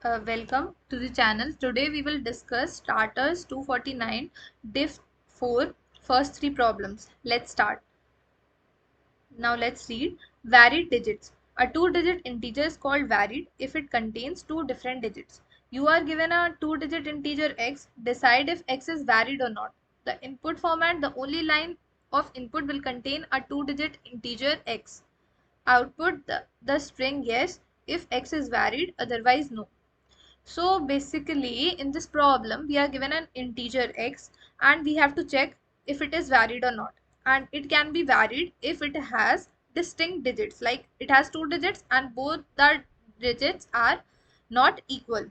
Welcome to the channel. Today we will discuss starters 249 diff 4 first three problems. Let's start. Now let's read varied digits. A two-digit integer is called varied if it contains two different digits. You are given a two-digit integer x. Decide if x is varied or not. The input format, the only line of input will contain a two-digit integer x. Output the string yes if x is varied, otherwise no. So basically in this problem we are given an integer x and we have to check if it is varied or not, and it can be varied if it has distinct digits, like it has two digits and both the digits are not equal,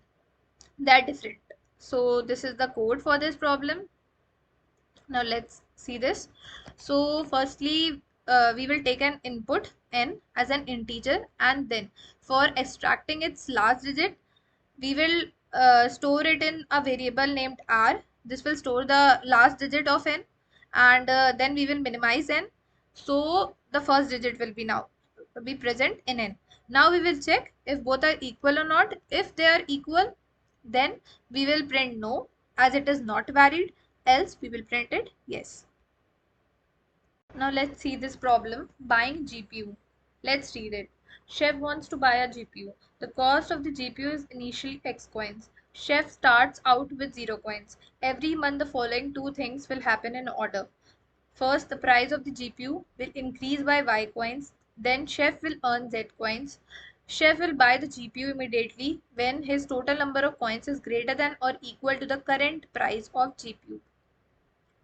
they're different. So this is the code for this problem. Now let's see this. So firstly we will take an input n as an integer, and then for extracting its last digit we will store it in a variable named r. This will store the last digit of n, and then we will minimize n, so the first digit will be present in n. Now we will check if both are equal or not. If they are equal, then we will print no as it is not varied, else we will print it yes. Now let's see this problem. Buying GPU. Let's read it. Chef wants to buy a GPU. The cost of the GPU is initially X coins. Chef starts out with 0 coins. Every month the following two things will happen in order. First, the price of the GPU will increase by Y coins. Then Chef will earn Z coins. Chef will buy the GPU immediately when his total number of coins is greater than or equal to the current price of GPU.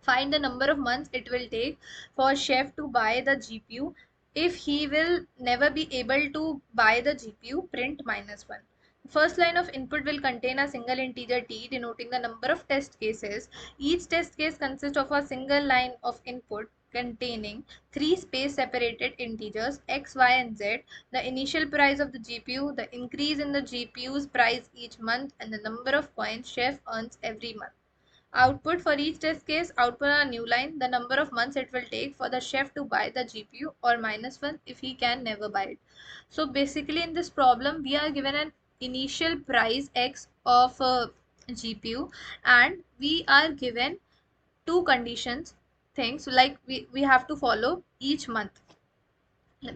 Find the number of months it will take for Chef to buy the GPU. If he will never be able to buy the GPU, print -1. The first line of input will contain a single integer t denoting the number of test cases. Each test case consists of a single line of input containing three space separated integers x, y and z, the initial price of the GPU, the increase in the GPU's price each month, and the number of coins Chef earns every month. Output for each test case, output a new line, the number of months it will take for the chef to buy the GPU, or -1 if he can never buy it. So basically in this problem we are given an initial price x of GPU, and we are given two conditions things, like we have to follow each month.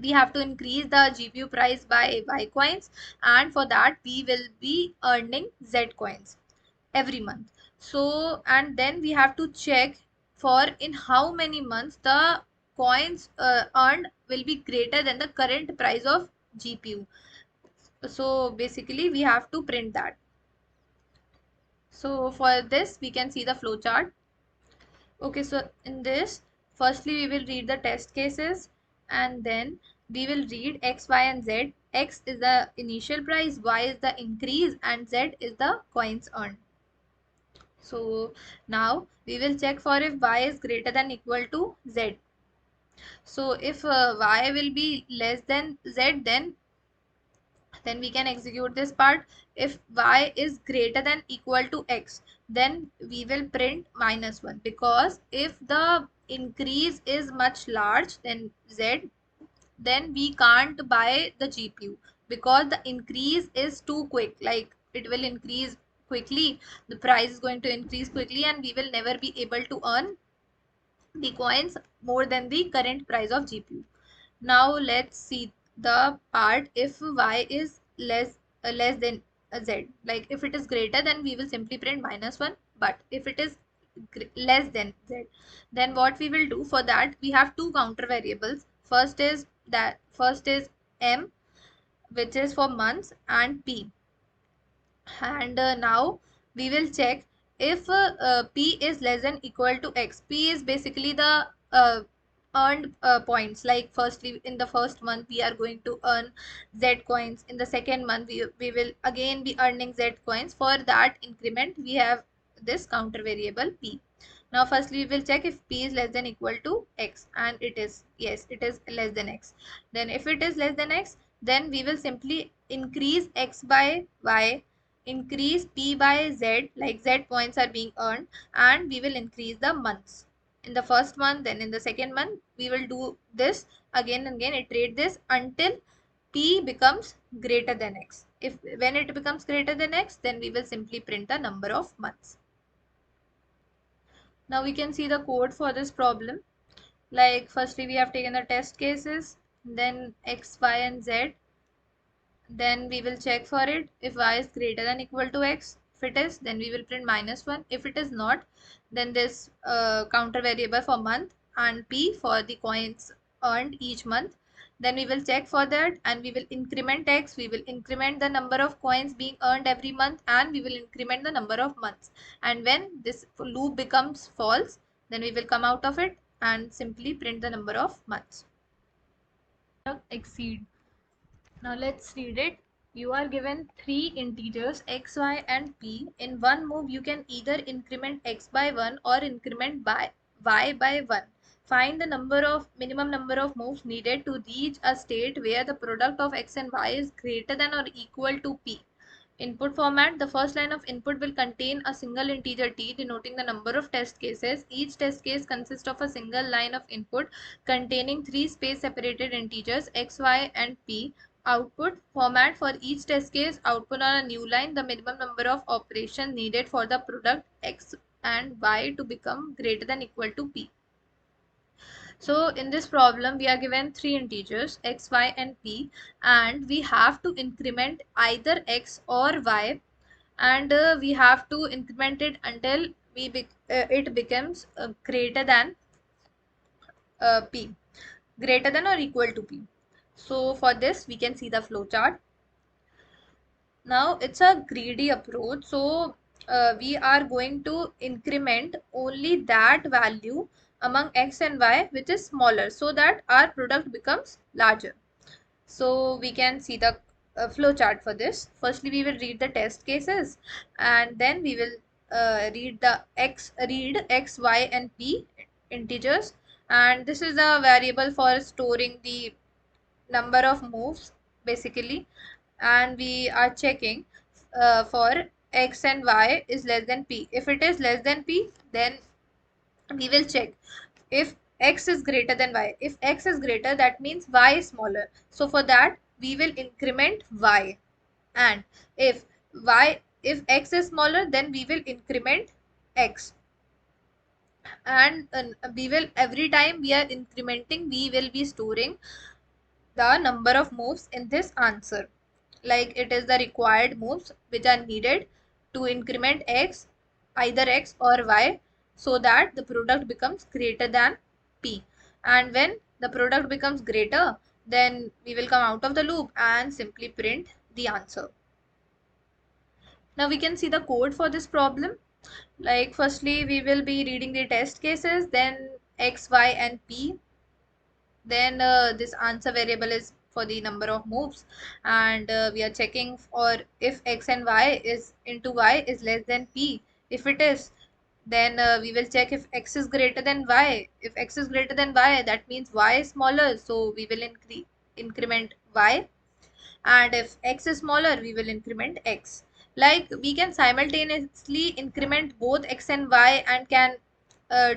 We have to increase the GPU price by Y coins, and for that we will be earning Z coins every month. So and then we have to check for in how many months the coins earned will be greater than the current price of GPU. So basically we have to print that. So for this we can see the flow chart. Okay, so in this, firstly we will read the test cases, and then we will read x, y and z. X is the initial price, y is the increase, and z is the coins earned. So now we will check for if y is greater than equal to z. So if y will be less than z, then we can execute this part. If y is greater than equal to x, then we will print -1, because if the increase is much large than z, then we can't buy the GPU, because the increase is too quick. Like it will increase quickly, the price is going to increase quickly, and we will never be able to earn the coins more than the current price of GPU. Now let's see the part if y is less than z. Like if it is greater, then we will simply print -1, but if it is less than z, then what we will do for that, we have two counter variables. First is m, which is for months, and p. And now we will check if p is less than equal to x. P is basically the earned points. Like firstly in the first month we are going to earn z coins, in the second month we will again be earning z coins. For that increment we have this counter variable p. Now firstly we will check if p is less than equal to x, and it is, yes, it is less than x. Then if it is less than x, then we will simply increase x by y, increase p by z, like z points are being earned, and we will increase the months. In the first month, then in the second month, we will do this again and again, iterate this until p becomes greater than x. If when it becomes greater than x, then we will simply print the number of months. Now we can see the code for this problem. Like firstly we have taken the test cases, then x, y and z. Then we will check for it. If y is greater than equal to x, if it is, then we will print -1. If it is not, then this counter variable for month and p for the coins earned each month. Then we will check for that and we will increment x. We will increment the number of coins being earned every month and we will increment the number of months. And when this loop becomes false, then we will come out of it and simply print the number of months. Exceed. Now let's read it. You are given three integers x, y and p. In one move you can either increment x by 1 or increment by y by 1. Find the minimum number of moves needed to reach a state where the product of x and y is greater than or equal to p. Input format. The first line of input will contain a single integer t denoting the number of test cases. Each test case consists of a single line of input containing three space separated integers x, y and p. Output format. For each test case, output on a new line the minimum number of operations needed for the product x and y to become greater than equal to p. So in this problem we are given three integers x, y and p, and we have to increment either x or y, and we have to increment it until it becomes greater than p, greater than or equal to p. So for this we can see the flow chart. Now it's a greedy approach, so we are going to increment only that value among x and y which is smaller so that our product becomes larger. So we can see the flow chart for this. Firstly we will read the test cases and then we will read x, y and p integers, and this is a variable for storing the number of moves basically, and we are checking for x and y is less than p. If it is less than p, then we will check if x is greater than y. If x is greater, that means y is smaller, so for that we will increment y. And if x is smaller, then we will increment x. And we will, every time we are incrementing, we will be storing the number of moves in this answer, like it is the required moves which are needed to increment x, either x or y, so that the product becomes greater than p. And when the product becomes greater, then we will come out of the loop and simply print the answer. Now we can see the code for this problem. Like firstly we will be reading the test cases, then x, y and p. Then this answer variable is for the number of moves, and we are checking for if x and y is into y is less than p. If it is, then we will check if x is greater than y. If x is greater than y, that means y is smaller, so we will increment y. And if x is smaller, we will increment x. Like we can simultaneously increment both x and y and can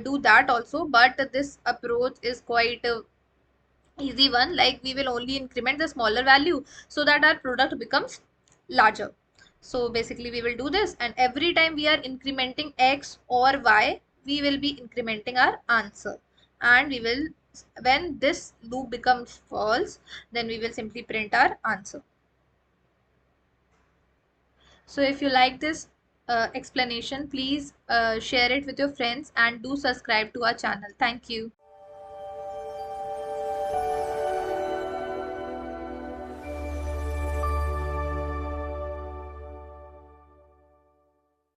do that also, but this approach is quite easy one. Like we will only increment the smaller value so that our product becomes larger. So basically we will do this, and every time we are incrementing x or y, we will be incrementing our answer, and we will, when this loop becomes false, then we will simply print our answer. So if you like this explanation, please share it with your friends and do subscribe to our channel. Thank you.